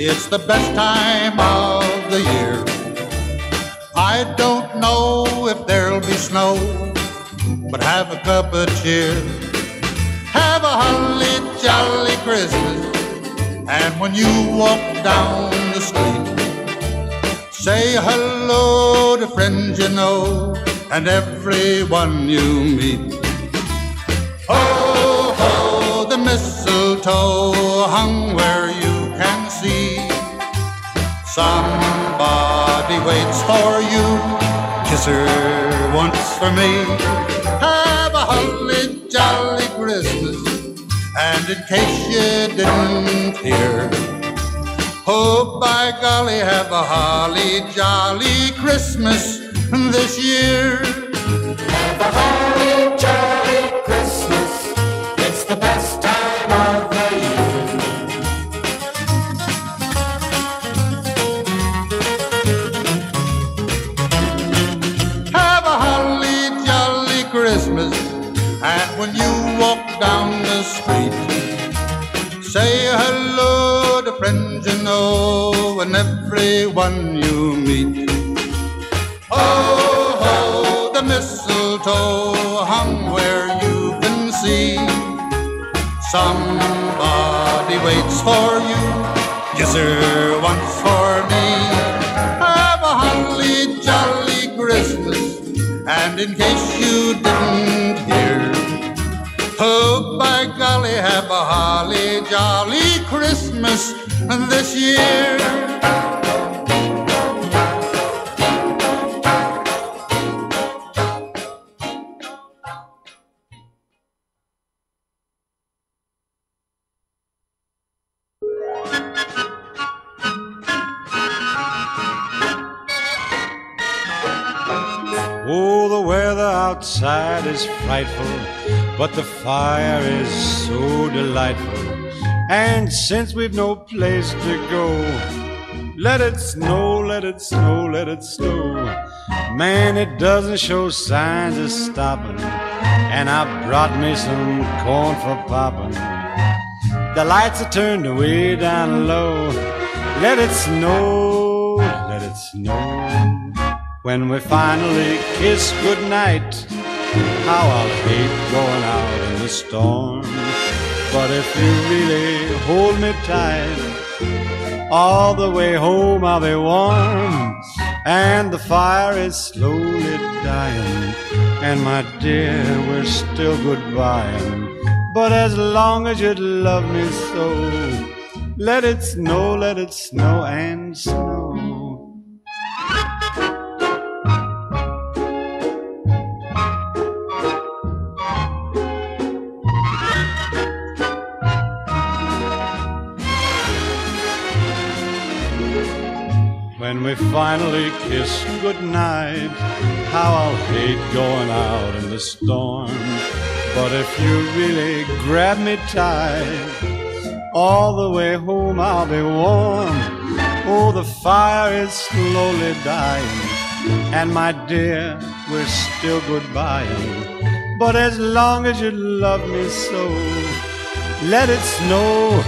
It's the best time of the year. I don't know if there'll be snow, but have a cup of cheer. Have a holly jolly Christmas, and when you walk down the street, say hello to friends you know and everyone you meet. Ho, ho, the mistletoe hung where you can see. Somebody waits for you, kiss her once for me. Have a holly jolly Christmas, and in case you didn't hear, oh, by golly, have a holly jolly Christmas this year. Have a holly jolly Christmas, it's the best time of the year. Have a holly jolly Christmas, and when you walk down the street, say hello to friends you know and everyone you meet. Oh, ho, the mistletoe hung where you can see. Somebody waits for you, kiss her once for me. Have a holly jolly Christmas, and in case you didn't hear, oh, by golly, have a holly jolly Christmas this year. Oh, the weather outside is frightful, but the fire is so delightful. And since we've no place to go, let it snow, let it snow, let it snow. Man, it doesn't show signs of stopping, and I brought me some corn for popping. The lights are turned way down low. Let it snow, let it snow. When we finally kiss goodnight, how I'll hate going out in the storm. But if you really hold me tight, all the way home I'll be warm. And the fire is slowly dying, and my dear, we're still goodbying. But as long as you love me so, let it snow and snow. When we finally kiss goodnight, how I'll hate going out in the storm. But if you really grab me tight, all the way home I'll be warm. Oh, the fire is slowly dying, and my dear, we're still goodbying. But as long as you love me so, let it snow,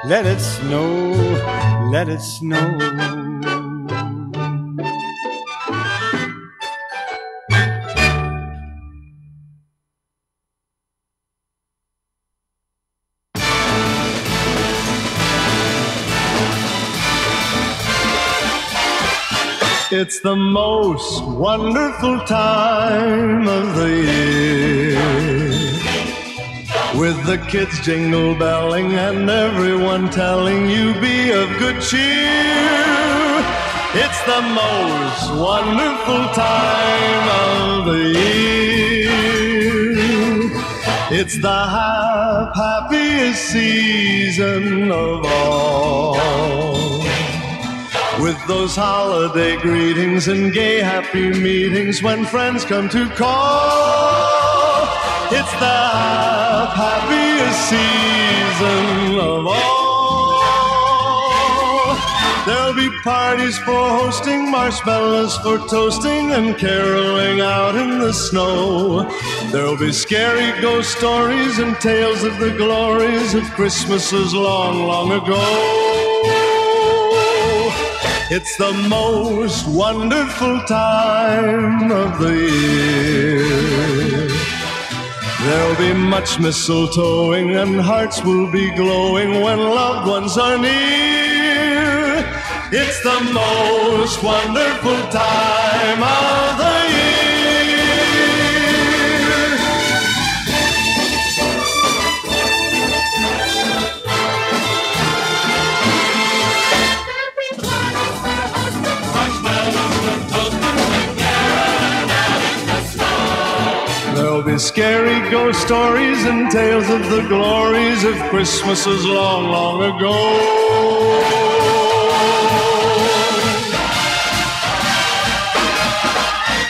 let it snow, let it snow. It's the most wonderful time of the year, with the kids jingle belling and everyone telling you be of good cheer. It's the most wonderful time of the year. It's the happiest season of all, with those holiday greetings and gay happy meetings when friends come to call. It's the happiest season of all. There'll be parties for hosting, marshmallows for toasting, and caroling out in the snow. There'll be scary ghost stories and tales of the glories of Christmases long, long ago. It's the most wonderful time of the year. There'll be much mistletoeing and hearts will be glowing when loved ones are near. It's the most wonderful time of the year. There'll be scary ghost stories and tales of the glories of Christmases long, long ago.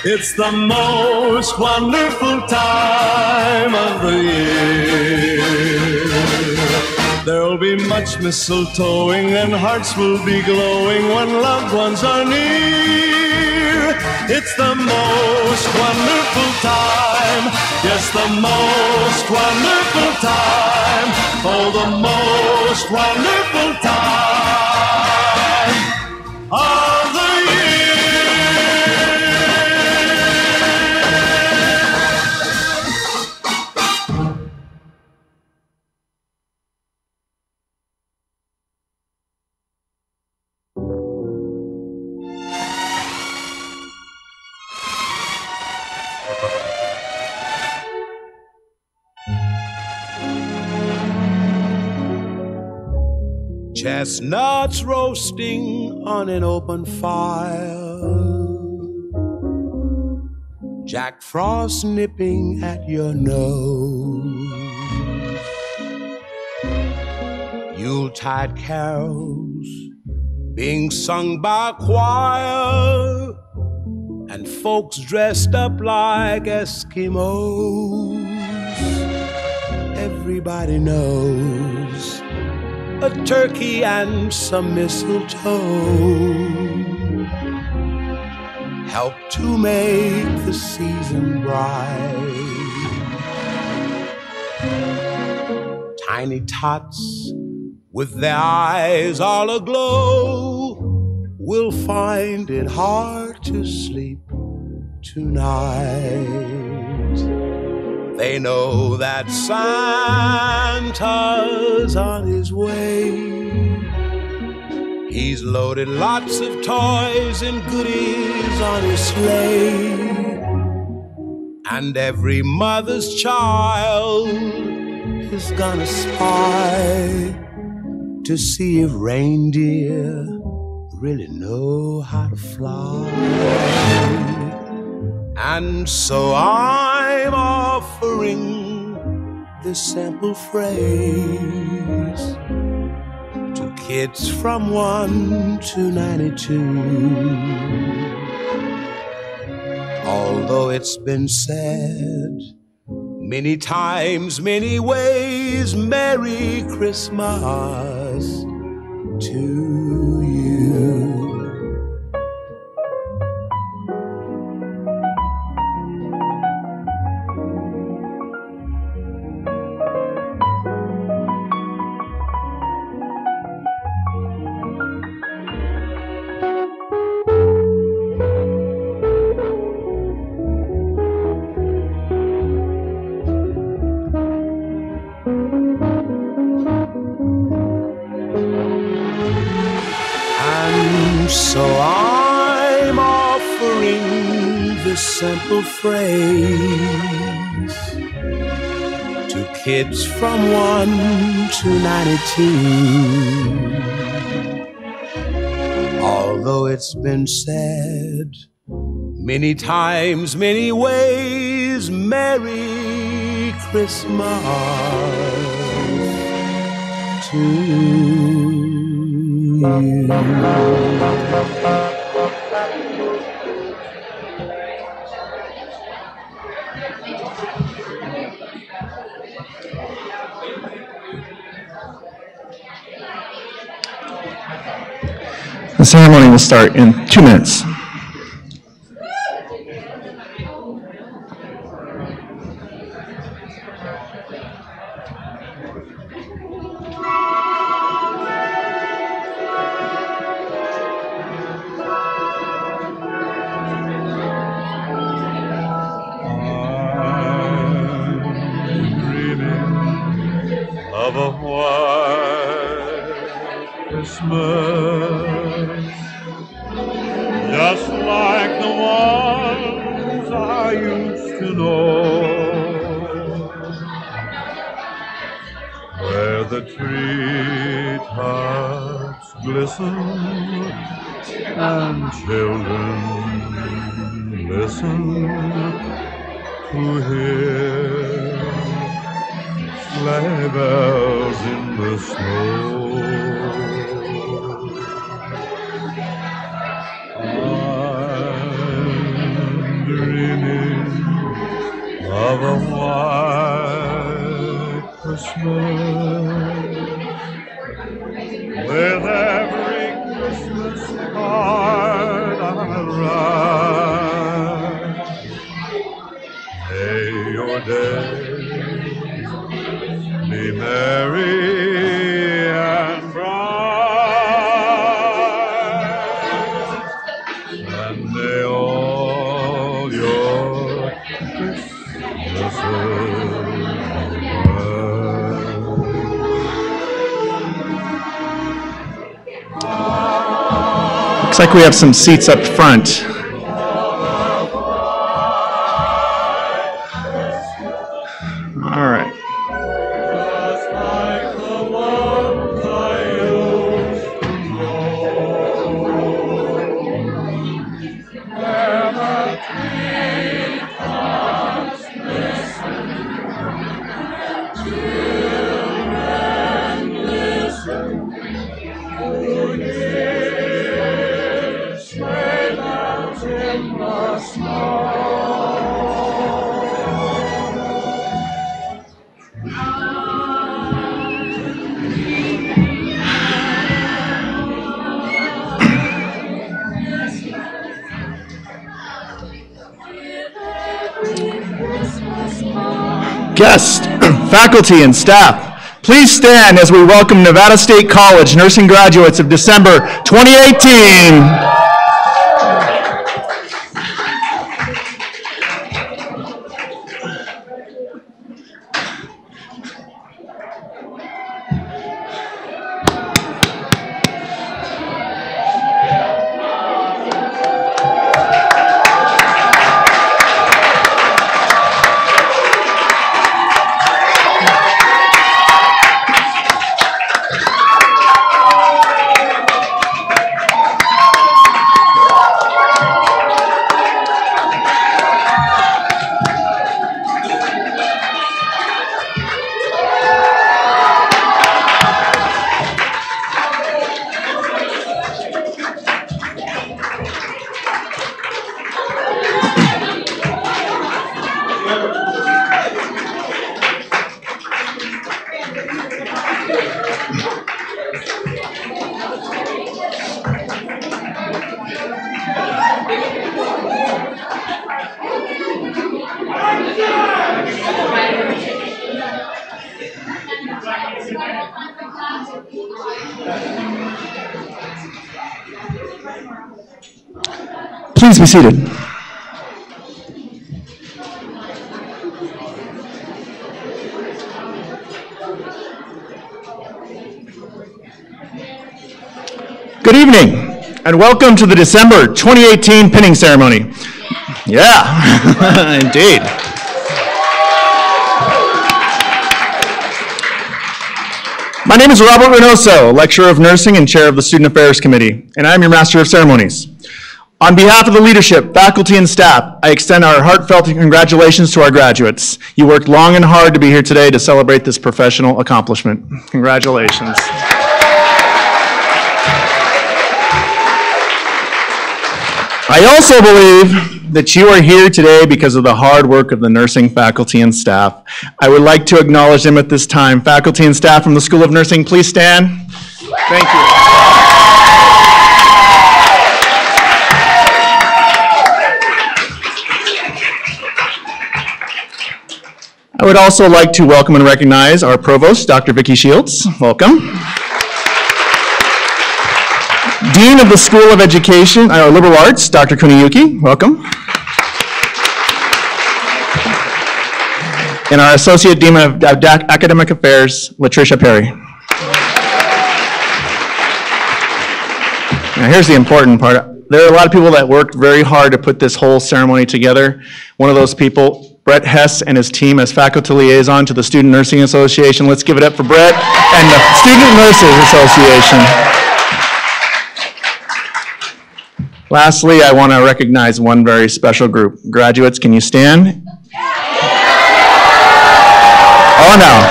It's the most wonderful time of the year. There'll be much mistletoeing and hearts will be glowing when loved ones are near. It's the most wonderful time, yes, the most wonderful time, oh, the most wonderful time of the Chestnuts roasting on an open fire, Jack Frost nipping at your nose, Yuletide carols being sung by a choir, and folks dressed up like Eskimos. Everybody knows a turkey and some mistletoe help to make the season bright. Tiny tots with their eyes all aglow will find it hard to sleep tonight. They know that Santa's on his way. He's loaded lots of toys and goodies on his sleigh. And every mother's child is gonna spy to see if reindeer really know how to fly. And so I'm offering this simple phrase to kids from 1 to 92. Although it's been said many times, many ways, Merry Christmas to you. So I'm offering this simple phrase to kids from 1 to 92. Although it's been said many times, many ways, Merry Christmas to you. The ceremony will start in 2 minutes. Christmas, just like the ones I used to know, where the treetops glisten and children listen to hear sleigh bells in the snow. I'm dreaming of a white Christmas, with every Christmas card I write. May your days be merry and bright, and may all your Christmases Looks like we have some seats up front. All right. just like the ones I used to know, where the treetops glisten, children listen to hear sleigh bells in the snow. Guests, faculty, and staff, please stand as we welcome Nevada State College nursing graduates of December 2018. Please be seated. Good evening, and welcome to the December 2018 pinning ceremony. Yeah, indeed. My name is Robert Reynoso, lecturer of nursing and chair of the Student Affairs Committee, and I am your master of ceremonies. On behalf of the leadership, faculty, and staff, I extend our heartfelt congratulations to our graduates. You worked long and hard to be here today to celebrate this professional accomplishment. Congratulations. I also believe that you are here today because of the hard work of the nursing faculty and staff. I would like to acknowledge them at this time. Faculty and staff from the School of Nursing, please stand. Thank you. I would also like to welcome and recognize our provost, Dr. Vicki Shields. Welcome. Dean of the School of Education, Liberal Arts, Dr. Kuniyuki. Welcome. And our Associate Dean of Academic Affairs, Latricia Perry. Now here's the important part. There are a lot of people that worked very hard to put this whole ceremony together. One of those people, Brett Hess and his team as faculty liaison to the Student Nursing Association. Let's give it up for Brett and the Student Nurses Association. Lastly, I want to recognize one very special group. Graduates, can you stand? Oh no.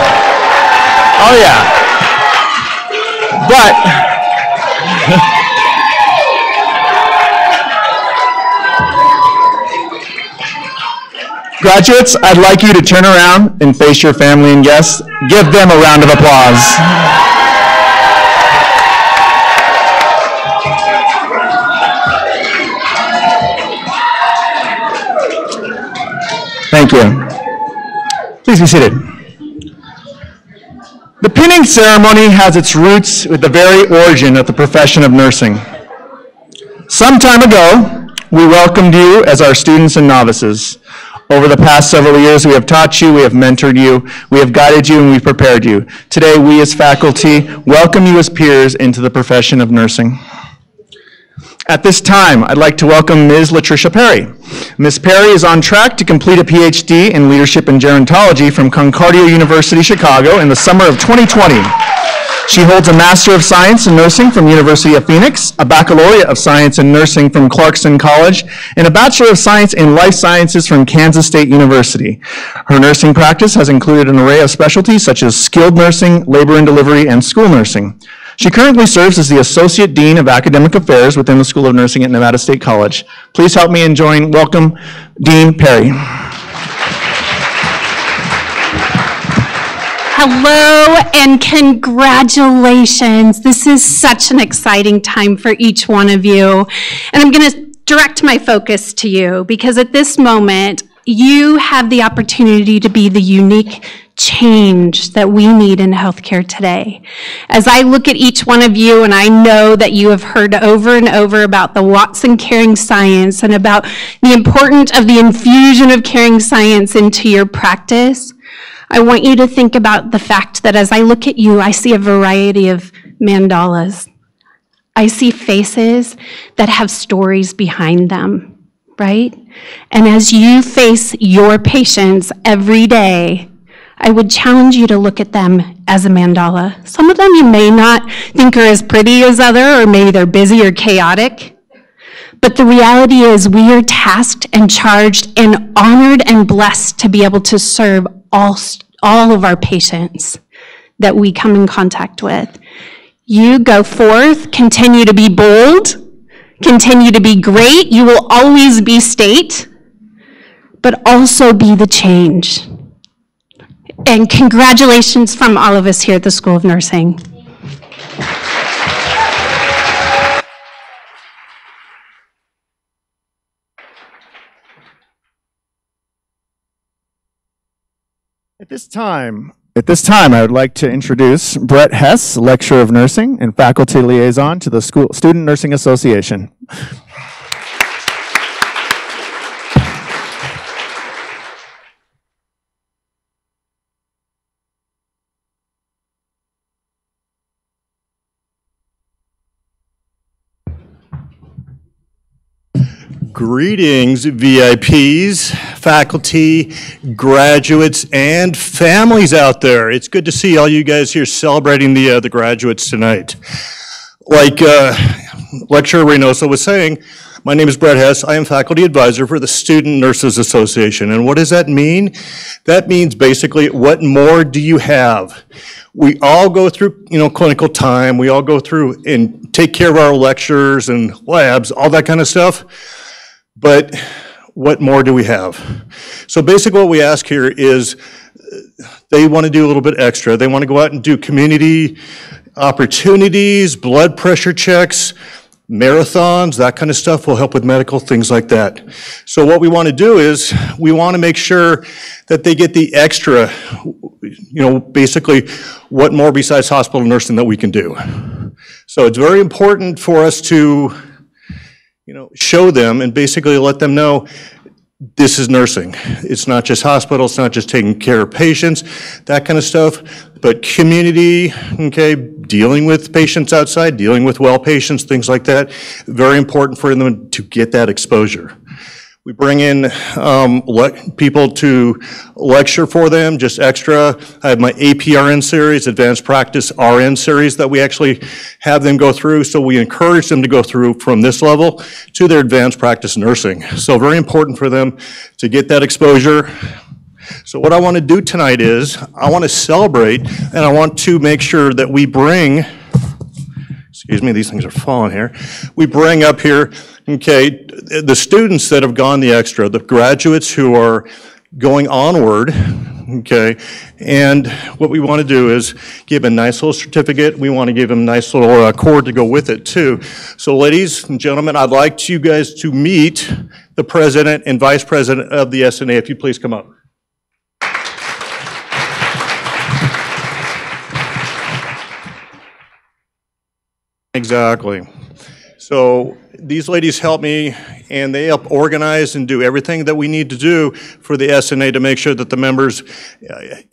Oh yeah. But graduates, I'd like you to turn around and face your family and guests. Give them a round of applause. Thank you. Please be seated. The pinning ceremony has its roots with the very origin of the profession of nursing. Some time ago, we welcomed you as our students and novices. Over the past several years, we have taught you, we have mentored you, we have guided you, and we've prepared you. Today, we as faculty welcome you as peers into the profession of nursing. At this time, I'd like to welcome Ms. Latricia Perry. Ms. Perry is on track to complete a PhD in Leadership and Gerontology from Concordia University, Chicago in the summer of 2020. She holds a Master of Science in Nursing from University of Phoenix, a Baccalaureate of Science in Nursing from Clarkson College, and a Bachelor of Science in Life Sciences from Kansas State University. Her nursing practice has included an array of specialties such as skilled nursing, labor and delivery, and school nursing. She currently serves as the Associate Dean of Academic Affairs within the School of Nursing at Nevada State College. Please help me welcome Dean Perry. Hello and congratulations. This is such an exciting time for each one of you. And I'm going to direct my focus to you because at this moment, you have the opportunity to be the unique change that we need in healthcare today. As I look at each one of you, and I know that you have heard over and over about the Watson Caring Science and about the importance of the infusion of caring science into your practice, I want you to think about the fact that as I look at you, I see a variety of mandalas. I see faces that have stories behind them, right? And as you face your patients every day, I would challenge you to look at them as a mandala. Some of them you may not think are as pretty as other, or maybe they're busy or chaotic. But the reality is we are tasked and charged and honored and blessed to be able to serve all of our patients that we come in contact with. You go forth, continue to be bold, continue to be great. You will always be state, but also be the change. And congratulations from all of us here at the School of Nursing. At this time, I would like to introduce Brett Hess, Lecturer of Nursing and Faculty Liaison to the Student Nursing Association. Greetings, VIPs, faculty, graduates, and families out there. It's good to see all you guys here celebrating the graduates tonight. Like Lecturer Reynoso was saying, my name is Brett Hess. I am faculty advisor for the Student Nurses Association. And what does that mean? That means basically, what more do you have? We all go through, clinical time. We all go through and take care of our lectures and labs, all that kind of stuff. But what more do we have? So basically what we ask here is they want to do a little bit extra. They want to go out and do community opportunities, blood pressure checks, marathons, that kind of stuff will help with medical, things like that. So what we want to do is we want to make sure that they get the extra, basically what more besides hospital nursing that we can do. So it's very important for us to show them and basically let them know this is nursing. It's not just hospital, it's not just taking care of patients, that kind of stuff, but community, okay, dealing with patients outside, dealing with well patients, things like that. Very important for them to get that exposure. We bring in people to lecture for them, just extra. I have my APRN series, Advanced Practice RN series, that we actually have them go through. So we encourage them to go through from this level to their advanced practice nursing. So very important for them to get that exposure. So what I want to do tonight is I want to celebrate, and I want to make sure that we bring, excuse me, these things are falling here. We bring up here, okay, the students that have gone the extra, the graduates who are going onward, okay, and what we want to do is give a nice little certificate. We want to give them a nice little cord to go with it too. So ladies and gentlemen, I'd like you guys to meet the president and vice president of the SNA. If you please come up. Exactly. So these ladies help me, and they help organize and do everything that we need to do for the SNA to make sure that the members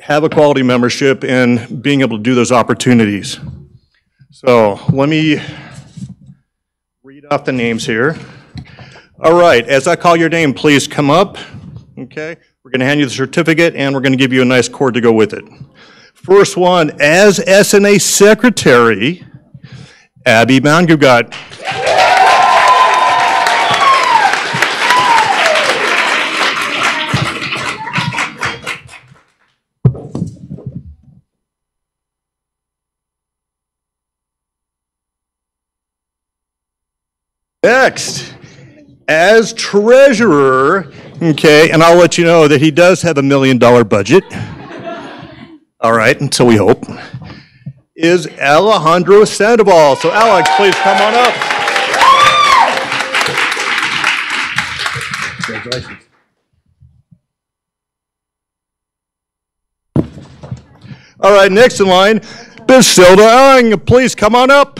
have a quality membership and being able to do those opportunities. So let me read off the names here. All right, as I call your name, please come up. Okay, we're going to hand you the certificate, and we're going to give you a nice cord to go with it. First one, as SNA Secretary, Abby Mangugat. Next, as treasurer, okay, and I'll let you know that he does have $1 million budget. All right, and so we hope. Is Alejandro Sandoval. So Alex, please come on up. Congratulations. All right, next in line, Basilda Ung. Please come on up.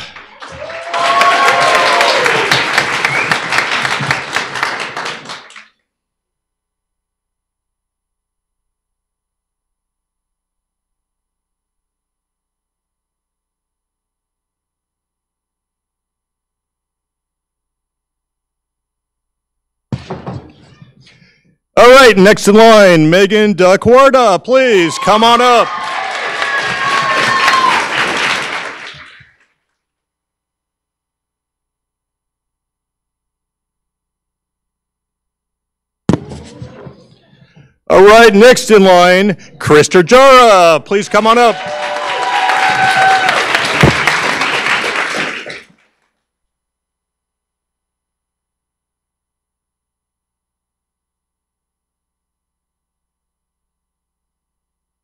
All right, next in line, Megan DeCuarda, please come on up. All right, next in line, Krista Jara, please come on up.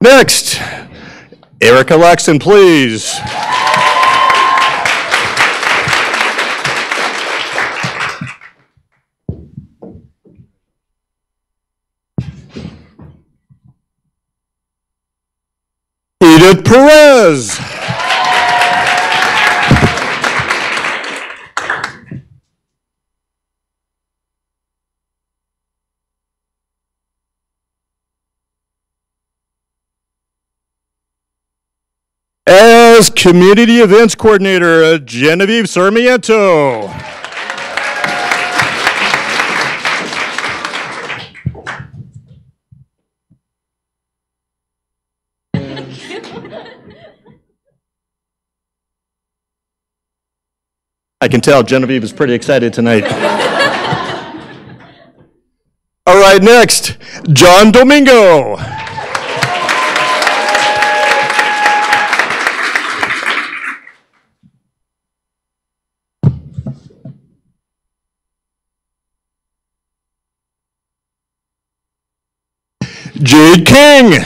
Next, Erica Laxton, please. Edith Perez. As Community Events Coordinator, Genevieve Sarmiento. I can tell Genevieve is pretty excited tonight. All right, next, John Domingo. Jade King.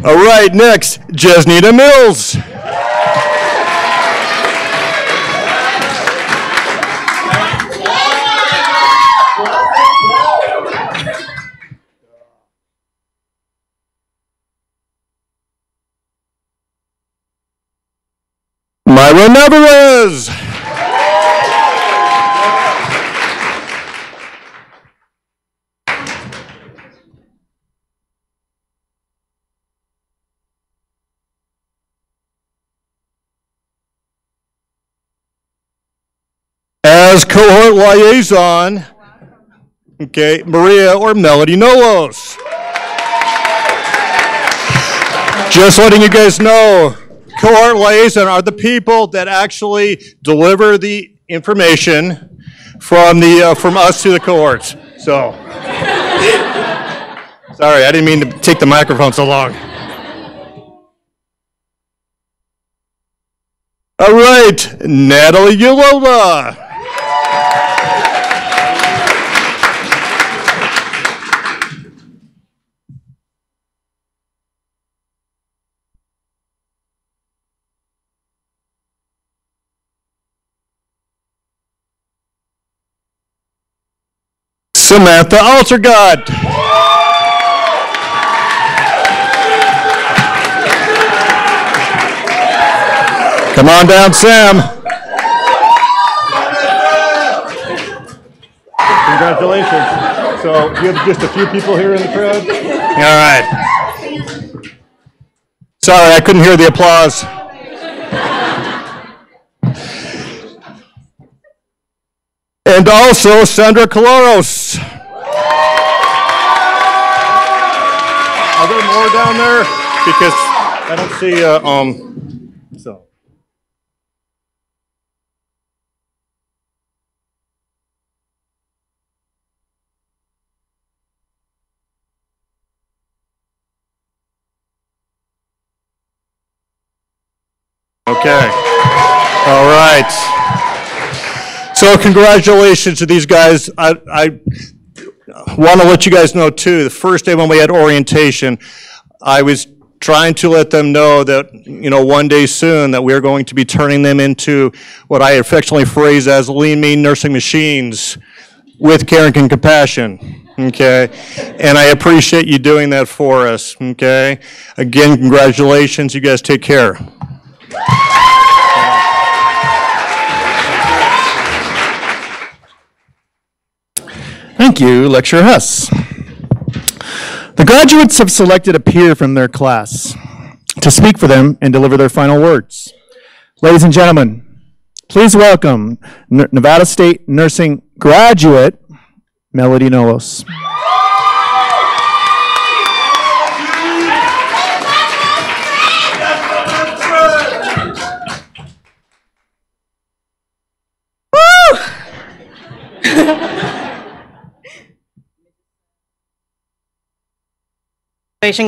All right, next, Jesnita Mills. Myra Navarez. As cohort liaison, okay, Maria or Melody Nolos. Just letting you guys know, cohort liaison are the people that actually deliver the information from us to the cohorts. So, sorry, I didn't mean to take the microphone so long. All right, Natalie Ulova. Samantha Altergott. Come on down, Sam. Congratulations. So you have just a few people here in the crowd? All right. Sorry, I couldn't hear the applause. And also Sandra Caloros. Are there more down there? Because I don't see, so. Okay. All right. So congratulations to these guys. I want to let you guys know too, the first day when we had orientation, I was trying to let them know that, one day soon that we're going to be turning them into what I affectionately phrase as lean, mean nursing machines with care and compassion, okay? And I appreciate you doing that for us, okay? Again, congratulations. You guys take care. Thank you, Lecturer Huss. The graduates have selected a peer from their class to speak for them and deliver their final words. Ladies and gentlemen, please welcome Nevada State Nursing graduate, Melody Nolos.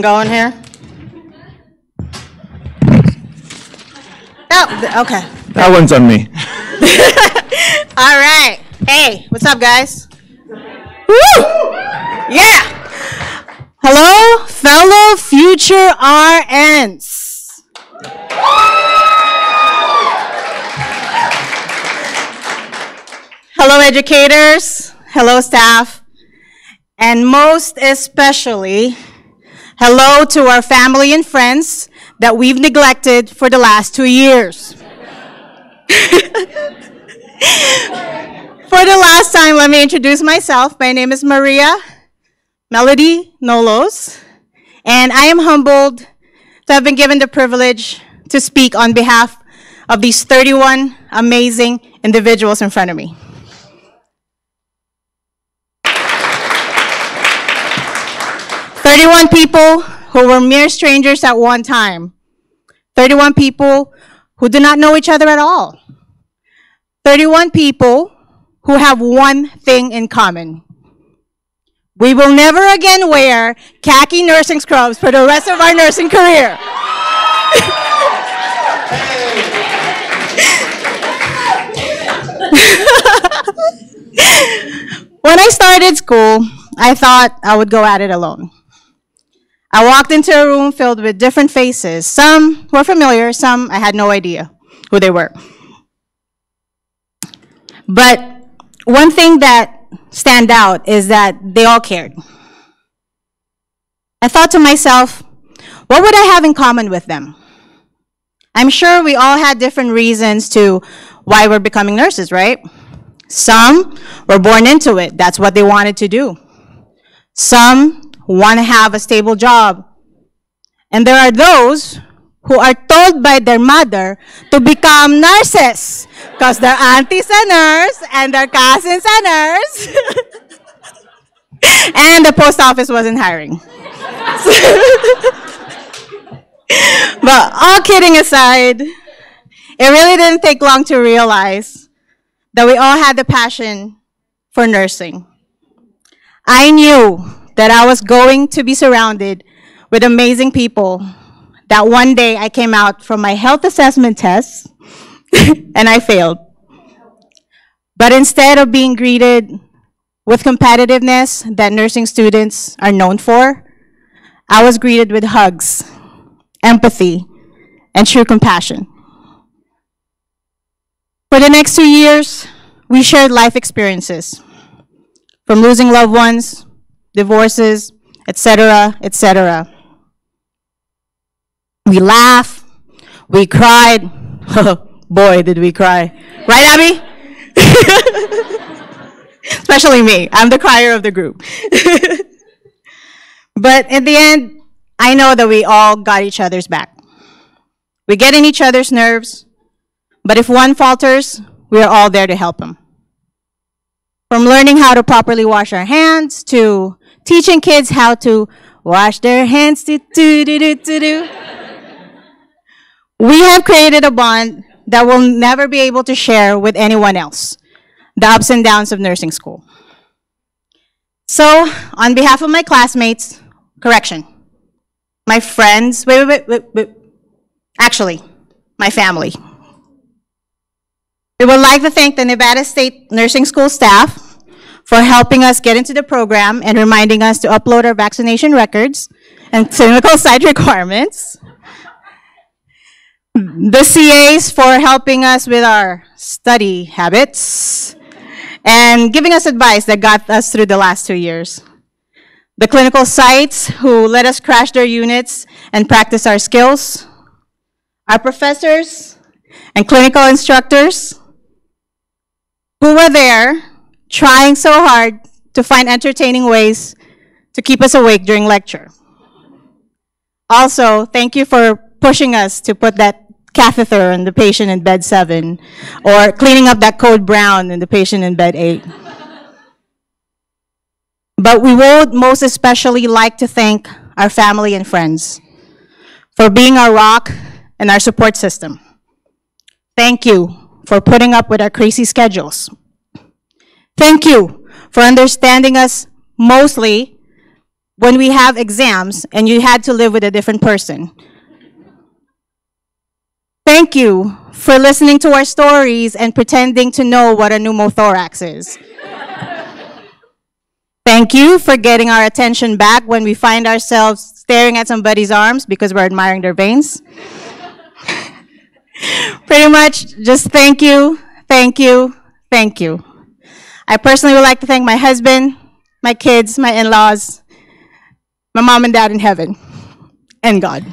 Going here? Oh, okay. That one's on me. All right. Hey, what's up, guys? Woo! Yeah. Hello, fellow future RNs. Hello, educators. Hello, staff. And most especially, hello to our family and friends that we've neglected for the last 2 years. For the last time, let me introduce myself. My name is Maria Melody Nolos, and I am humbled to have been given the privilege to speak on behalf of these 31 amazing individuals in front of me. 31 people who were mere strangers at one time. 31 people who do not know each other at all. 31 people who have one thing in common. We will never again wear khaki nursing scrubs for the rest of our nursing career. When I started school, I thought I would go at it alone. I walked into a room filled with different faces. Some were familiar, some I had no idea who they were. But one thing that stand out is that they all cared. I thought to myself, what would I have in common with them? I'm sure we all had different reasons to why we're becoming nurses, right? Some were born into it. That's what they wanted to do. Some want to have a stable job. And there are those who are told by their mother to become nurses because their aunties are nurse and their cousins are nurse. And the post office wasn't hiring. But all kidding aside, it really didn't take long to realize that we all had the passion for nursing. I knew that I was going to be surrounded with amazing people, that one day I came out from my health assessment test and I failed. But instead of being greeted with competitiveness that nursing students are known for, I was greeted with hugs, empathy, and true compassion. For the next 2 years, we shared life experiences, from losing loved ones, divorces, etc., etc. We laughed, we cried. Boy, did we cry. Right, Abby? Especially me. I'm the crier of the group. But in the end, I know that we all got each other's back. We get in each other's nerves, but if one falters, we are all there to help him. From learning how to properly wash our hands to teaching kids how to wash their hands. We have created a bond that we'll never be able to share with anyone else, the ups and downs of nursing school. So, on behalf of my classmates, my friends, actually, my family. We would like to thank the Nevada State Nursing School staff for helping us get into the program and reminding us to upload our vaccination records and clinical site requirements. The CAs for helping us with our study habits and giving us advice that got us through the last 2 years. The clinical sites who let us crash their units and practice our skills. Our professors and clinical instructors who were there trying so hard to find entertaining ways to keep us awake during lecture. Also, thank you for pushing us to put that catheter in the patient in bed 7 or cleaning up that code brown in the patient in bed 8. But we would most especially like to thank our family and friends for being our rock and our support system. Thank you for putting up with our crazy schedules. Thank you for understanding us mostly when we have exams and you had to live with a different person. Thank you for listening to our stories and pretending to know what a pneumothorax is. Thank you for getting our attention back when we find ourselves staring at somebody's arms because we're admiring their veins. Pretty much, just thank you, thank you, thank you. I personally would like to thank my husband, my kids, my in-laws, my mom and dad in heaven, and God.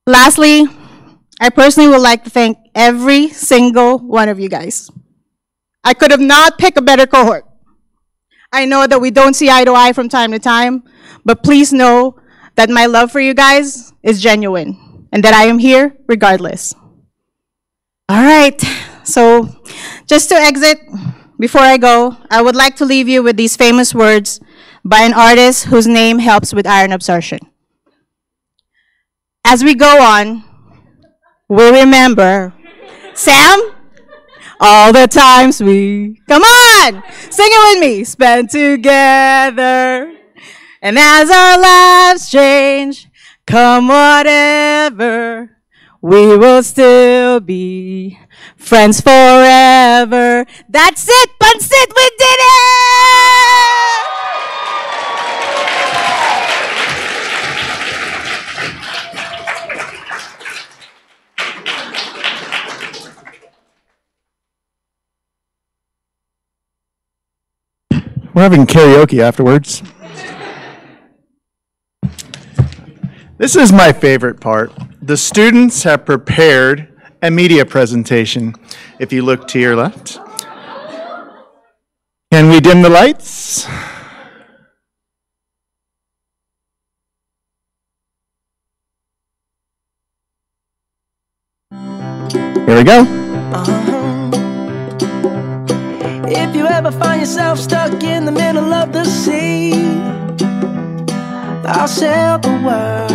Lastly, I personally would like to thank every single one of you guys. I could have not picked a better cohort. I know that we don't see eye to eye from time to time, but please know that my love for you guys is genuine and that I am here regardless. All right, so just to exit, before I go, I would like to leave you with these famous words by an artist whose name helps with iron absorption. As we go on, we remember, Sam, all the times we, come on, sing it with me, spend together. And as our lives change, come whatever, we will still be friends forever. That's it, Pansit, we did it! We're having karaoke afterwards. This is my favorite part. The students have prepared a media presentation. If you look to your left. Can we dim the lights? Here we go. If you ever find yourself stuck in the middle of the sea, I'll sail the world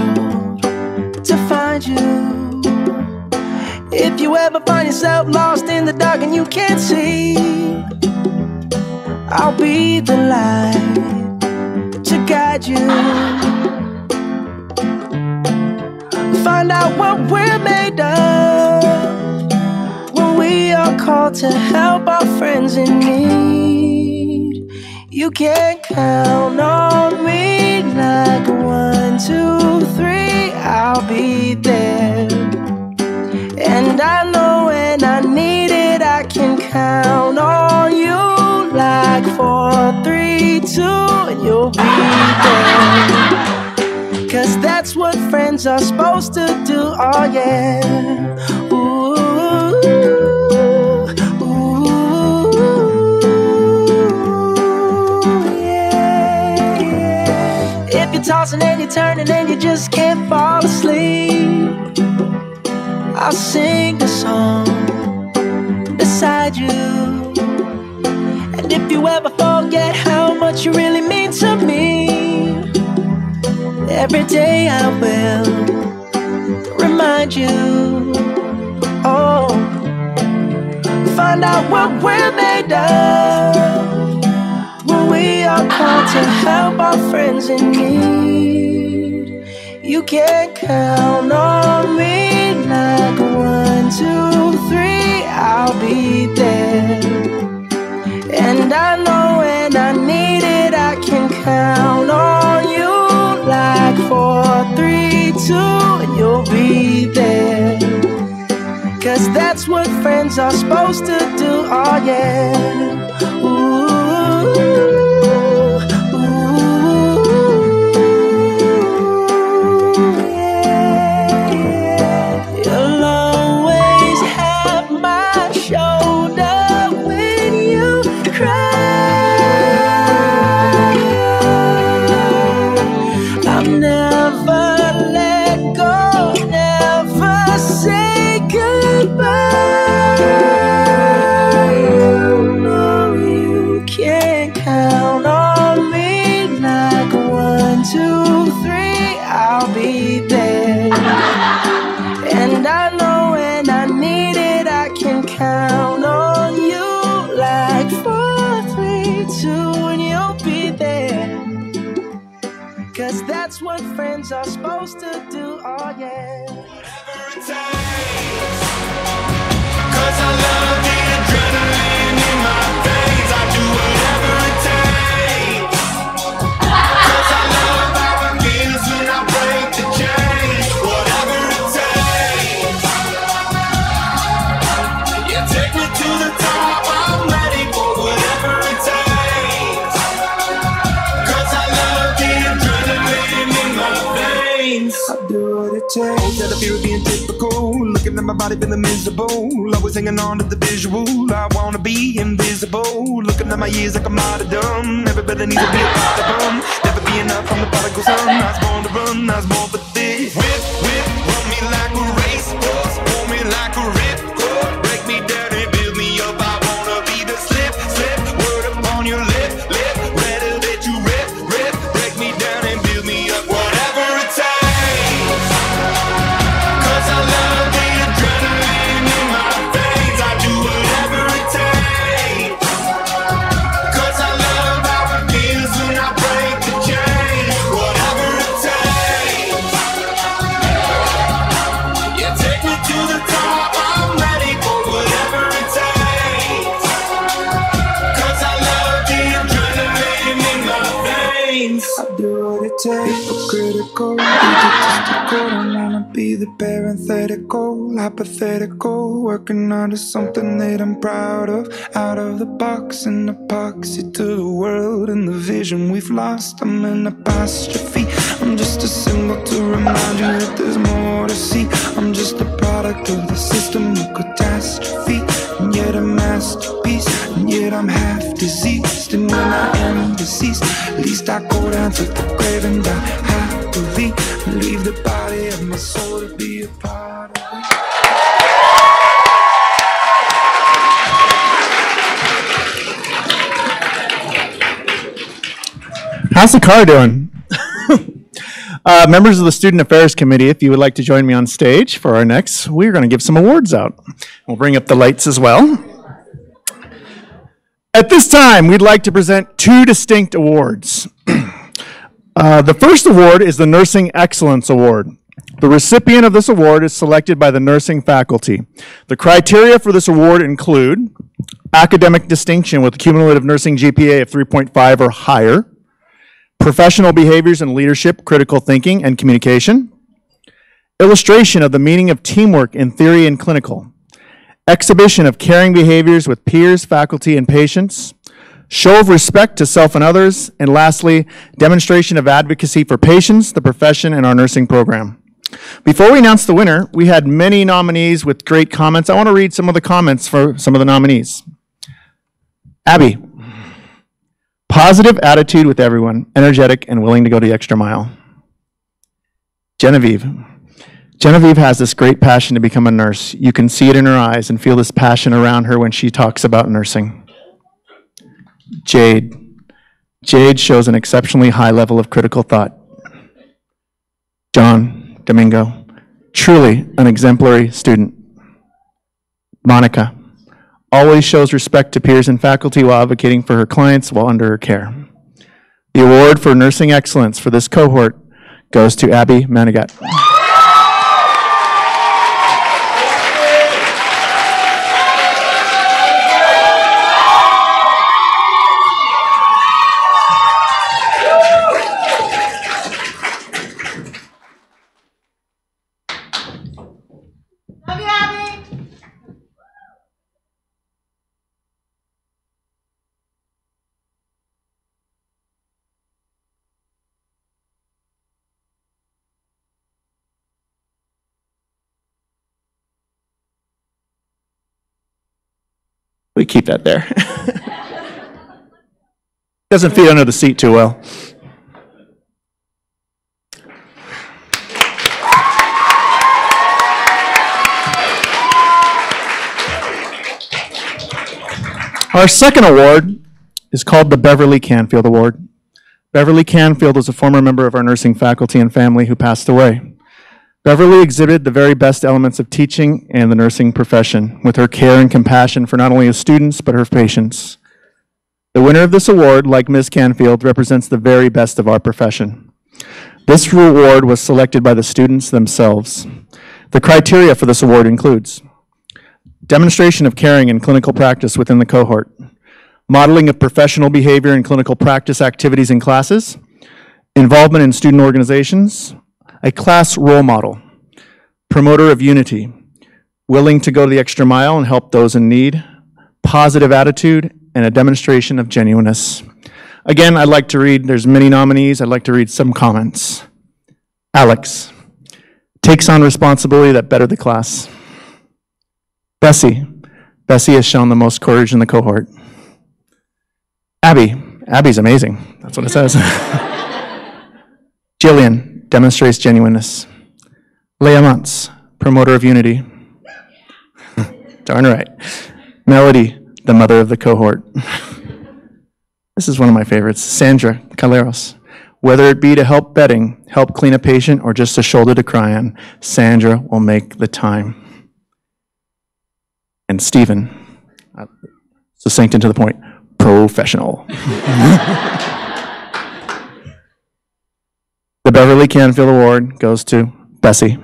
to find you. If you ever find yourself lost in the dark and you can't see, I'll be the light to guide you. Find out what we're made of when we are called to help our friends in need. You can count on me like 1, 2, 3, I'll be there. And I know when I need it, I can count on you like 4, 3, 2, and you'll be there. 'Cause that's what friends are supposed to do, oh yeah. Ooh, ooh, yeah, yeah. If you're tossing and you're turning and you just can't fall asleep, I'll sing a song beside you. And if you ever forget how much you really mean to me, every day I will remind you. Oh, find out what we're made of when we are called to help our friends in need. You can count on me like 1, 2, 3, I'll be there. And I know when I need it, I can count on you like 4, 3, 2, and you'll be there. 'Cause that's what friends are supposed to do, oh yeah. Ooh, ooh, yeah, yeah. You'll always have my shoulder when you cry. I'll never let go, never say goodbye. You know you can count on me like 1, 2, 3, I'll be there. And I know when I need it, I can count on you like 4, 3, 2, and you'll be there. 'Cause that's what friends are supposed to do, oh yeah. Whatever it takes, 'cause I love the adrenaline in my veins. I do whatever it takes, 'cause I love how it feels when I break the chains. Whatever it takes, you take me to the top, I'm ready for whatever it takes. 'Cause I love the adrenaline in my veins. I do what it takes. That I feel being typical. Looking at my body feeling miserable. Always hanging on to the visual. I wanna be invisible. Looking at my years like I'm out of dumb. Everybody needs to be a part of them. Never be enough from the prodigal son. I was born to run, I was born for this. Whip, whip, run me like a racehorse. Pull me like a ripcord. Break me down and build me up. I wanna be the slip, slip. Word upon your lip, lip. Better that you rip, rip. Break me down and build me up. Whatever it takes, 'cause I love the adrenaline in my veins. I do whatever it takes, 'cause I love how it feels when I break the chains. Whatever it takes, you take me to the top, I'm ready for whatever it takes. 'Cause I love the adrenaline in my veins. I do what it takes, hypocritical, egotistical. Don't wanna be the parenthetical, hypothetical. Working on to something that I'm proud of. Out of the box, an epoxy to the world and the vision we've lost. I'm an apostrophe, I'm I'm just a symbol to remind you that there's more to see. I'm just a product of the system of catastrophe, and yet a masterpiece, and yet I'm half diseased. And when I am deceased, at least I go down to the grave and die happily, and leave the body of my soul to be a part of it. How's the car doing? Members of the Student Affairs Committee, if you would like to join me on stage for our next, we're going to give some awards out. We'll bring up the lights as well. At this time, we'd like to present two distinct awards. The first award is the Nursing Excellence Award. The recipient of this award is selected by the nursing faculty. The criteria for this award include academic distinction with a cumulative nursing GPA of 3.5 or higher, professional behaviors in leadership, critical thinking, and communication, illustration of the meaning of teamwork in theory and clinical, exhibition of caring behaviors with peers, faculty, and patients, show of respect to self and others, and lastly, demonstration of advocacy for patients, the profession, and our nursing program. Before we announce the winner, we had many nominees with great comments. I want to read some of the comments for some of the nominees. Abby. Positive attitude with everyone, energetic and willing to go the extra mile. Genevieve. Genevieve has this great passion to become a nurse. You can see it in her eyes and feel this passion around her when she talks about nursing. Jade. Jade shows an exceptionally high level of critical thought. John Domingo. Truly an exemplary student. Monica. Always shows respect to peers and faculty while advocating for her clients while under her care. The award for nursing excellence for this cohort goes to Abby Manigat. We keep that there. Doesn't fit under the seat too well. Our second award is called the Beverly Canfield Award. Beverly Canfield was a former member of our nursing faculty and family who passed away. Beverly exhibited the very best elements of teaching and the nursing profession, with her care and compassion for not only her students, but her patients. The winner of this award, like Ms. Canfield, represents the very best of our profession. This award was selected by the students themselves. The criteria for this award includes demonstration of caring in clinical practice within the cohort, modeling of professional behavior and clinical practice activities in classes, involvement in student organizations, a class role model, promoter of unity, willing to go the extra mile and help those in need, positive attitude, and a demonstration of genuineness. Again, I'd like to read, there's many nominees, I'd like to read some comments. Alex, takes on responsibility that bettered the class. Bessie has shown the most courage in the cohort. Abby's amazing, that's what it says. Jillian, demonstrates genuineness. Leah Muntz, promoter of unity. Darn right. Melody, the mother of the cohort. This is one of my favorites. Sandra Caleros, whether it be to help bedding, help clean a patient, or just a shoulder to cry on, Sandra will make the time. And Stephen, succinct and to the point, professional. The Beverly Canfield Award goes to Bessie.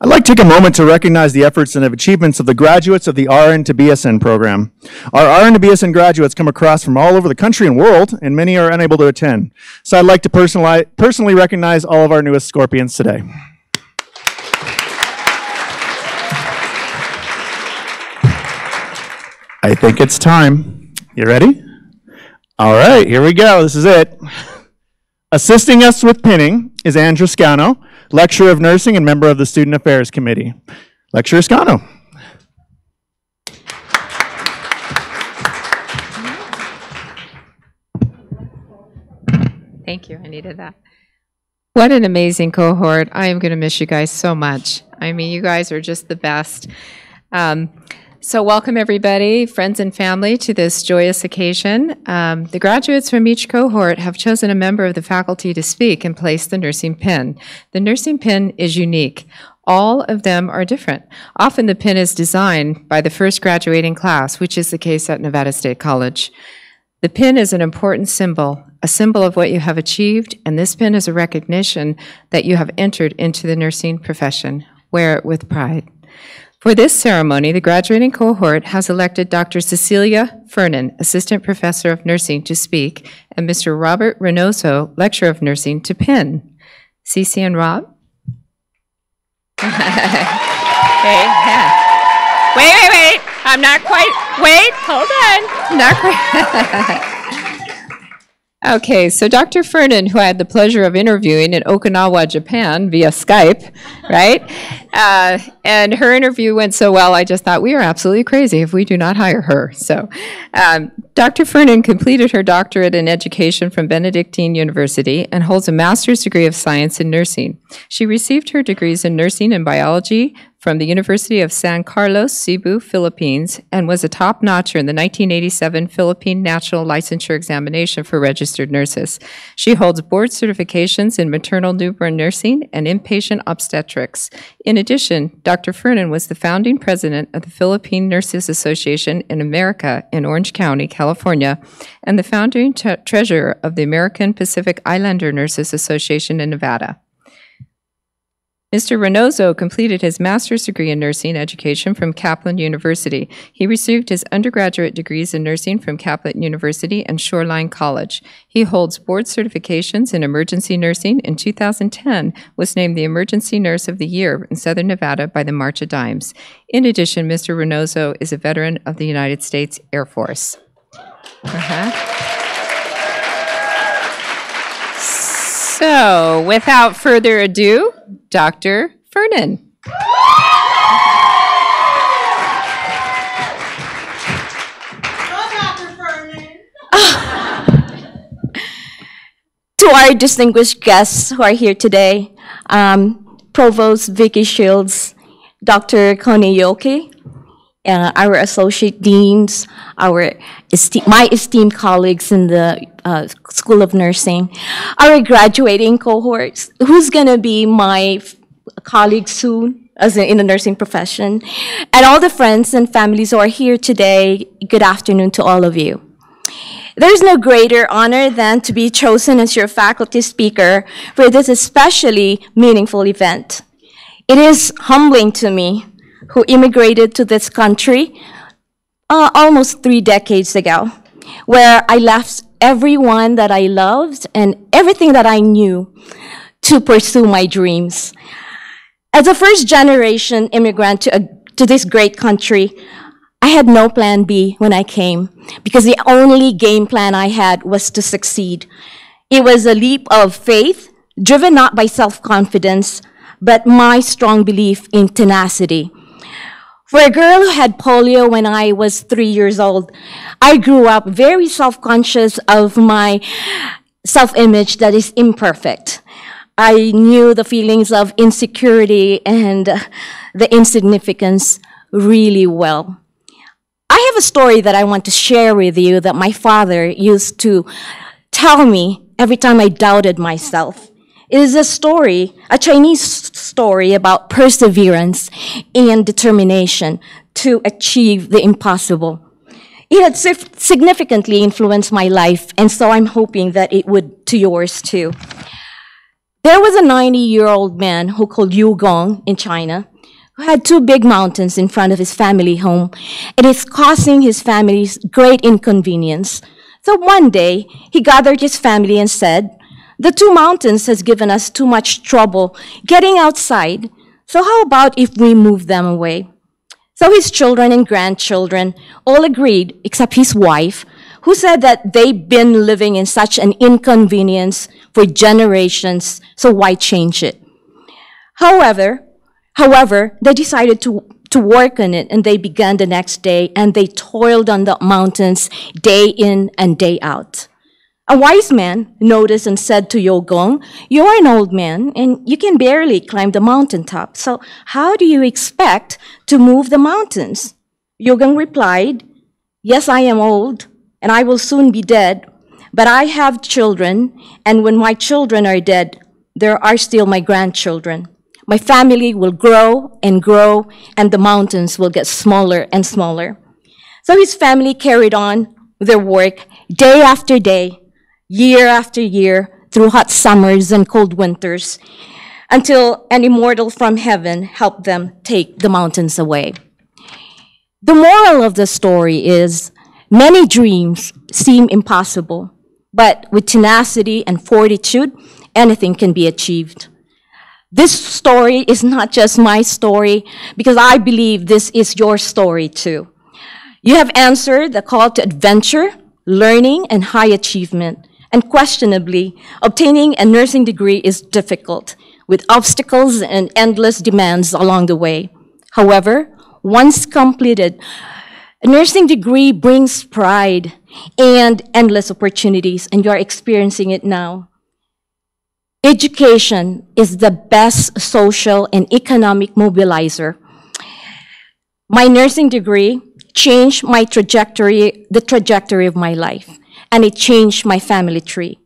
I'd like to take a moment to recognize the efforts and achievements of the graduates of the RN to BSN program. Our RN to BSN graduates come across from all over the country and world, and many are unable to attend. So I'd like to personally recognize all of our newest Scorpions today. I think it's time. You ready? All right, here we go. This is it. Assisting us with pinning is Andrew Scano, Lecturer of Nursing and member of the Student Affairs Committee. Lecturer Scano. Thank you, I needed that. What an amazing cohort. I am going to miss you guys so much. I mean, you guys are just the best. So welcome everybody, friends and family, to this joyous occasion. The graduates from each cohort have chosen a member of the faculty to speak and place the nursing pin. The nursing pin is unique. All of them are different. Often the pin is designed by the first graduating class, which is the case at Nevada State College. The pin is an important symbol, a symbol of what you have achieved, and this pin is a recognition that you have entered into the nursing profession. Wear it with pride. For this ceremony, the graduating cohort has elected Dr. Cecilia Fernan, Assistant Professor of Nursing, to speak, and Mr. Robert Reynoso, Lecturer of Nursing, to pin. Cece and Rob? Okay, yeah. Wait. I'm not quite, wait, hold on. Not quite. Okay, so Dr. Fernan, who I had the pleasure of interviewing in Okinawa, Japan, via Skype, right? And her interview went so well, I just thought we are absolutely crazy if we do not hire her. So Dr. Fernan completed her doctorate in education from Benedictine University and holds a master's degree of science in nursing. She received her degrees in nursing and biology from the University of San Carlos, Cebu, Philippines, and was a top-notcher in the 1987 Philippine National Licensure Examination for registered nurses. She holds board certifications in maternal newborn nursing and inpatient obstetrics. In addition, Dr. Fernan was the founding president of the Philippine Nurses Association in America in Orange County, California, and the founding treasurer of the American Pacific Islander Nurses Association in Nevada. Mr. Reynoso completed his master's degree in nursing education from Kaplan University. He received his undergraduate degrees in nursing from Kaplan University and Shoreline College. He holds board certifications in emergency nursing. In 2010, was named the Emergency Nurse of the Year in Southern Nevada by the March of Dimes. In addition, Mr. Reynoso is a veteran of the United States Air Force. So, without further ado, Dr. Fernan. To our distinguished guests who are here today, Provost Vicky Shields, Dr. Connie Yoke, our associate deans, my esteemed colleagues in the School of Nursing, our graduating cohorts, who's going to be my colleague soon in the nursing profession, and all the friends and families who are here today, good afternoon to all of you. There's no greater honor than to be chosen as your faculty speaker for this especially meaningful event. It is humbling to me, who immigrated to this country almost 3 decades ago, where I left everyone that I loved and everything that I knew to pursue my dreams. As a first-generation immigrant to this great country, I had no plan B when I came, because the only game plan I had was to succeed. It was a leap of faith, driven not by self-confidence, but my strong belief in tenacity. For a girl who had polio when I was 3 years old, I grew up very self-conscious of my self-image that is imperfect. I knew the feelings of insecurity and the insignificance really well. I have a story that I want to share with you that my father used to tell me every time I doubted myself. It is a story, a Chinese story about perseverance and determination to achieve the impossible. It had significantly influenced my life, and so I'm hoping that it would to yours too. There was a 90-year-old man who called Yu Gong in China, who had two big mountains in front of his family home, and it's causing his family great inconvenience. So one day, he gathered his family and said, "The two mountains has given us too much trouble getting outside, so how about if we move them away?" So his children and grandchildren all agreed, except his wife, who said that they've been living in such an inconvenience for generations, so why change it? However, they decided to work on it, and they began the next day, and they toiled on the mountains day in and day out. A wise man noticed and said to Yu Gong, "You're an old man, and you can barely climb the mountaintop, so how do you expect to move the mountains?" Yu Gong replied, "Yes, I am old, and I will soon be dead, but I have children, and when my children are dead, there are still my grandchildren. My family will grow, and the mountains will get smaller and smaller." So his family carried on their work day after day, year after year, through hot summers and cold winters, until an immortal from heaven helped them take the mountains away. The moral of the story is, many dreams seem impossible, but with tenacity and fortitude, anything can be achieved. This story is not just my story, because I believe this is your story too. You have answered the call to adventure, learning, and high achievement. Unquestionably, obtaining a nursing degree is difficult, with obstacles and endless demands along the way. However, once completed, a nursing degree brings pride and endless opportunities, and you are experiencing it now. Education is the best social and economic mobilizer. My nursing degree changed my trajectory, the trajectory of my life, and it changed my family tree.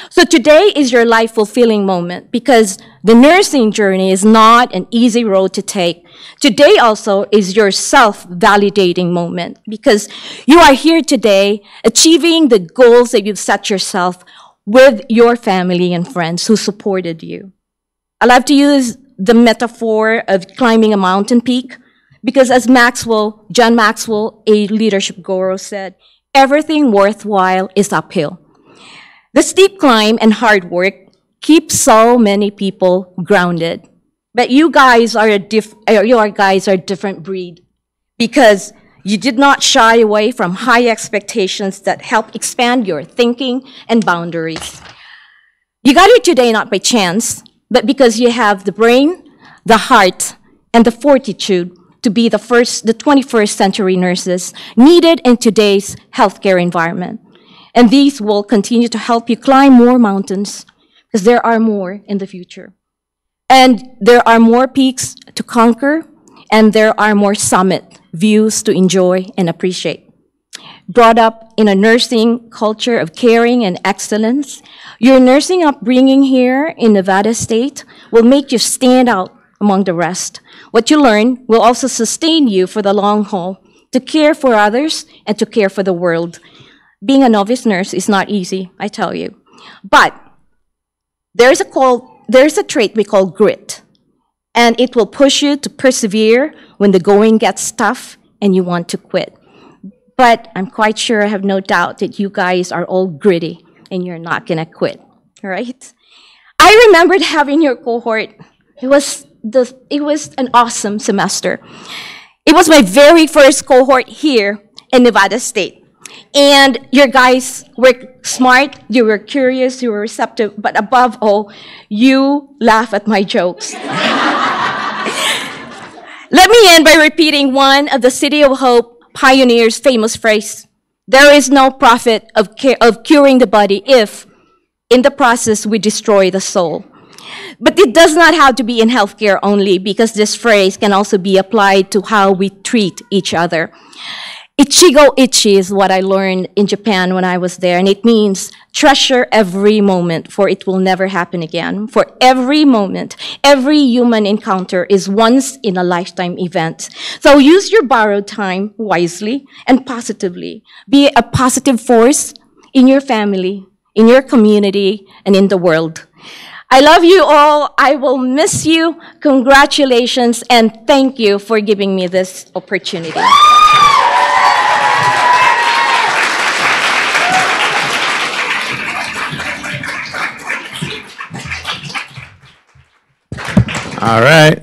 So today is your life fulfilling moment, because the nursing journey is not an easy road to take. Today also is your self-validating moment, because you are here today achieving the goals that you've set yourself with your family and friends who supported you. I love to use the metaphor of climbing a mountain peak, because as John Maxwell, a leadership guru, said, everything worthwhile is uphill. The steep climb and hard work keep so many people grounded. But you guys are a different breed, because you did not shy away from high expectations that help expand your thinking and boundaries. You got here today not by chance, but because you have the brain, the heart, and the fortitude to be the 21st century nurses needed in today's healthcare environment. And these will continue to help you climb more mountains, because there are more in the future. And there are more peaks to conquer, and there are more summit views to enjoy and appreciate. Brought up in a nursing culture of caring and excellence, your nursing upbringing here in Nevada State will make you stand out among the rest. What you learn will also sustain you for the long haul, to care for others and to care for the world. Being a novice nurse is not easy, I tell you. But there's a trait we call grit, and it will push you to persevere when the going gets tough and you want to quit. But I'm quite sure, I have no doubt, that you guys are all gritty and you're not gonna quit, right? I remembered having your cohort. It was an awesome semester. It was my very first cohort here in Nevada State. And your guys were smart, you were curious, you were receptive, but above all, you laugh at my jokes. Let me end by repeating one of the City of Hope pioneers' famous phrase: there is no profit of curing the body if, in the process, we destroy the soul. But it does not have to be in healthcare only, because this phrase can also be applied to how we treat each other. Ichigo Ichi is what I learned in Japan when I was there, and it means treasure every moment, for it will never happen again. For every moment, every human encounter is once in a lifetime event. So use your borrowed time wisely and positively. Be a positive force in your family, in your community, and in the world. I love you all. I will miss you. Congratulations, and thank you for giving me this opportunity. All right.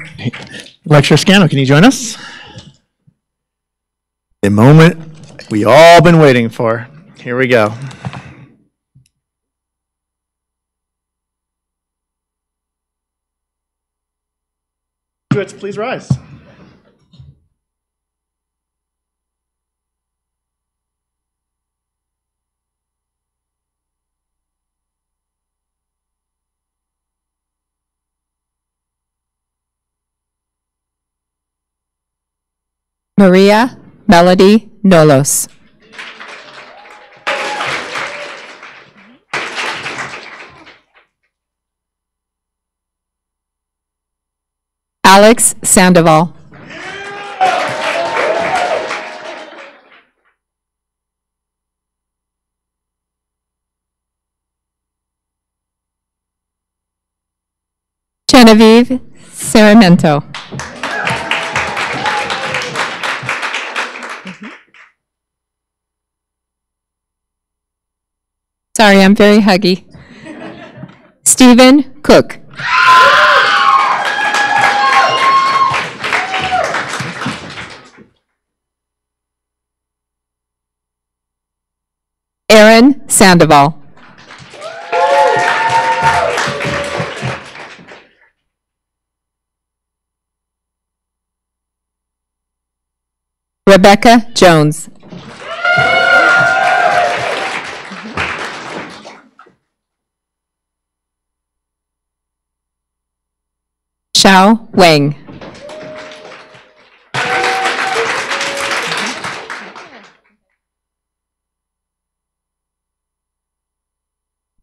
Lecturer Scannell, can you join us? The moment we all been waiting for. Here we go. Graduates, please rise. Maria Melody Nolos. Alex Sandoval. Genevieve Ceramento. Sorry, I'm very huggy. Stephen Cook. Aaron Sandoval. Rebecca Jones. Xiao Wang.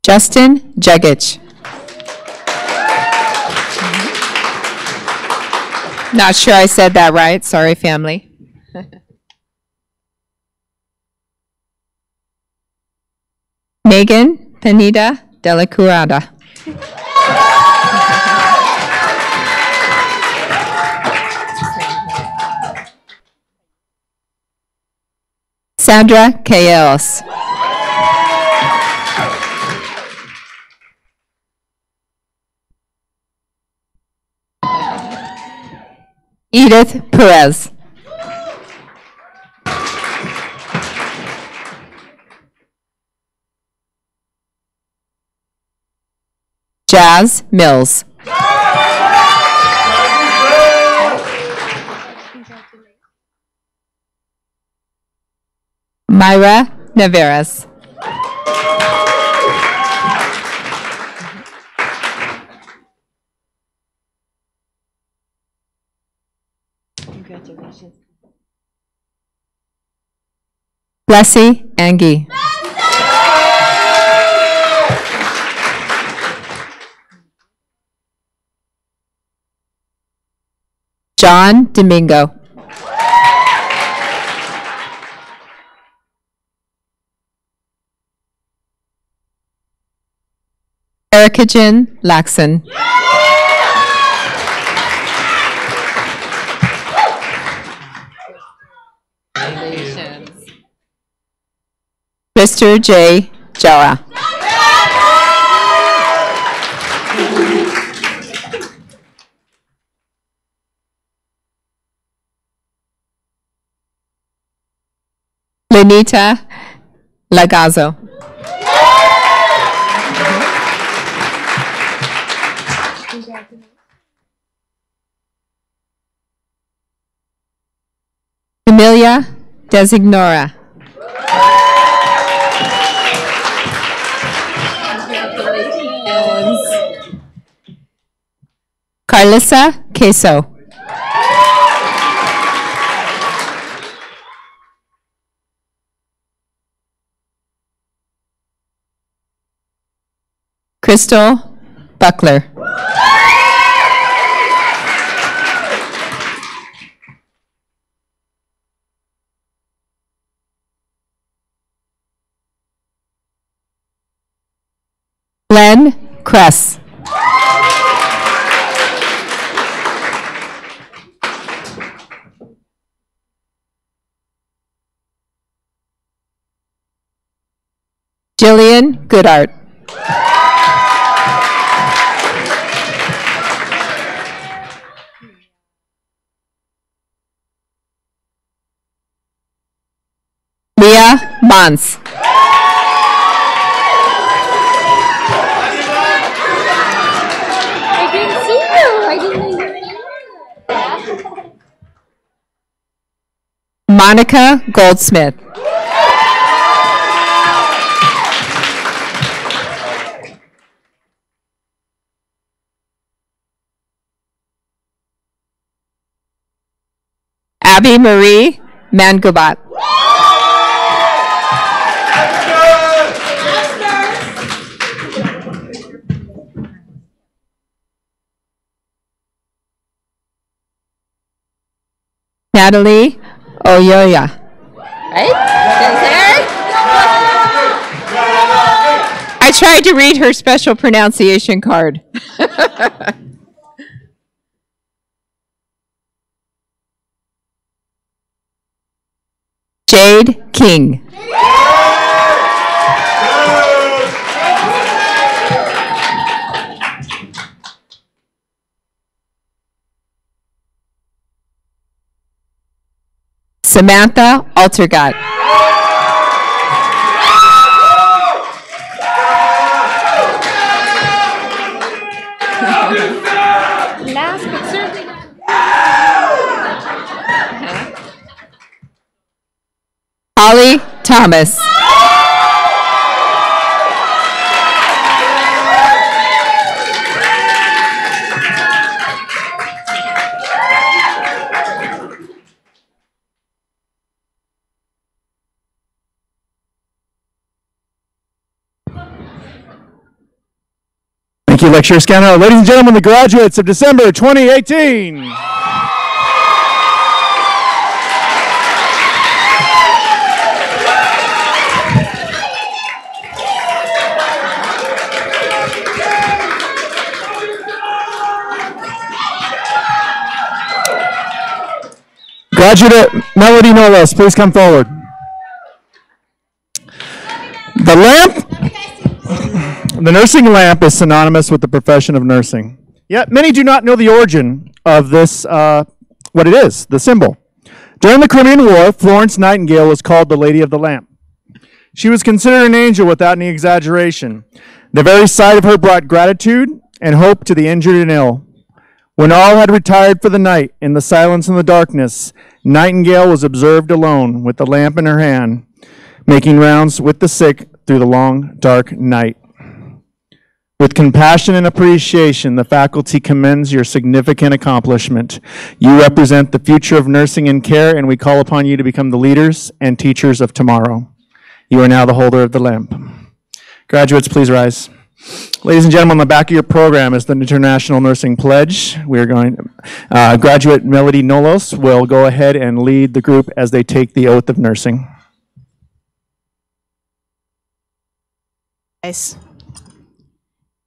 Justin Jegich. Not sure I said that right. Sorry, family. Megan Penida de la Curada. Sandra Kaelos. Edith Perez. Jazz Mills. Myra Naveras. Congratulations. Leslie Angie. John Domingo. Erikajan Laxon. Mr. J. Jara. Lenita Lagazzo. Emilia Designora. Carlissa Queso. Crystal Buckler. Glenn Kress. Jillian Goodart. Mia Mons. I didn't see you. I didn't know you. Monica Goldsmith. Abby Marie Mangobat. Natalie Oyoya. Right? There? I tried to read her special pronunciation card. Jade King. Samantha Altergott. Last but certainly not. Holly Thomas. Thank you, Lecturer Scannell. Ladies and gentlemen, the graduates of December 2018. Graduate Melody Nolos, please come forward. The nursing lamp is synonymous with the profession of nursing. Yet many do not know the origin of this, what it is, the symbol. During the Crimean War, Florence Nightingale was called the Lady of the Lamp. She was considered an angel without any exaggeration. The very sight of her brought gratitude and hope to the injured and ill. When all had retired for the night, in the silence and the darkness, Nightingale was observed alone with the lamp in her hand, making rounds with the sick through the long, dark night. With compassion and appreciation, the faculty commends your significant accomplishment. You represent the future of nursing and care, and we call upon you to become the leaders and teachers of tomorrow. You are now the holder of the lamp. Graduates, please rise. Ladies and gentlemen, on the back of your program is the International Nursing Pledge. We are going, graduate Melody Nolos will go ahead and lead the group as they take the oath of nursing.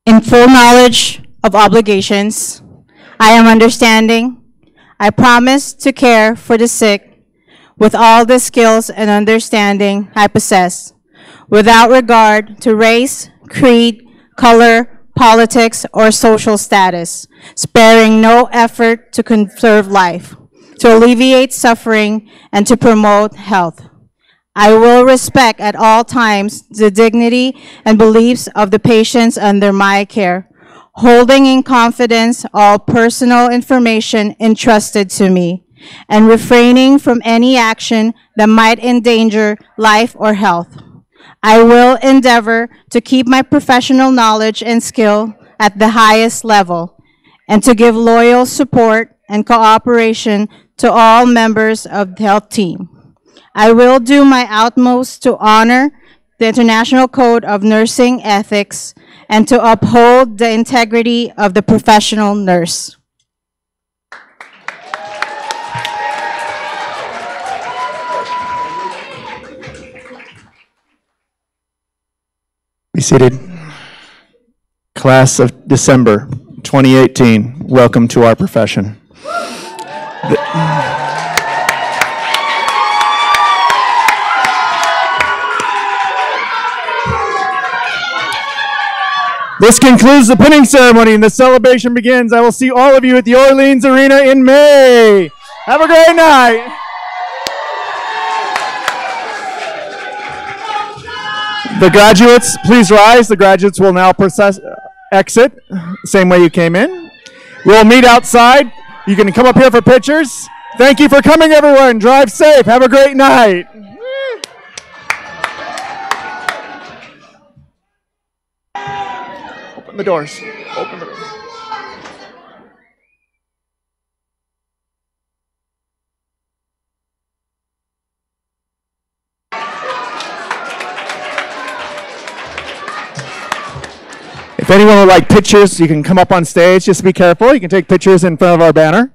In full knowledge of obligations, I am understanding. I promise to care for the sick with all the skills and understanding I possess, without regard to race, creed, color, politics, or social status, sparing no effort to conserve life, to alleviate suffering, and to promote health. I will respect at all times the dignity and beliefs of the patients under my care, holding in confidence all personal information entrusted to me, and refraining from any action that might endanger life or health. I will endeavor to keep my professional knowledge and skill at the highest level, and to give loyal support and cooperation to all members of the health team. I will do my utmost to honor the International Code of Nursing Ethics and to uphold the integrity of the professional nurse. Be seated. Class of December 2018, welcome to our profession. This concludes the pinning ceremony and the celebration begins. I will see all of you at the Orleans Arena in May. Have a great night. The graduates, please rise. The graduates will now exit, same way you came in. We'll meet outside. You can come up here for pictures. Thank you for coming, everyone. Drive safe. Have a great night. Open the doors. Open the doors. If anyone would like pictures, you can come up on stage. Just be careful. You can take pictures in front of our banner.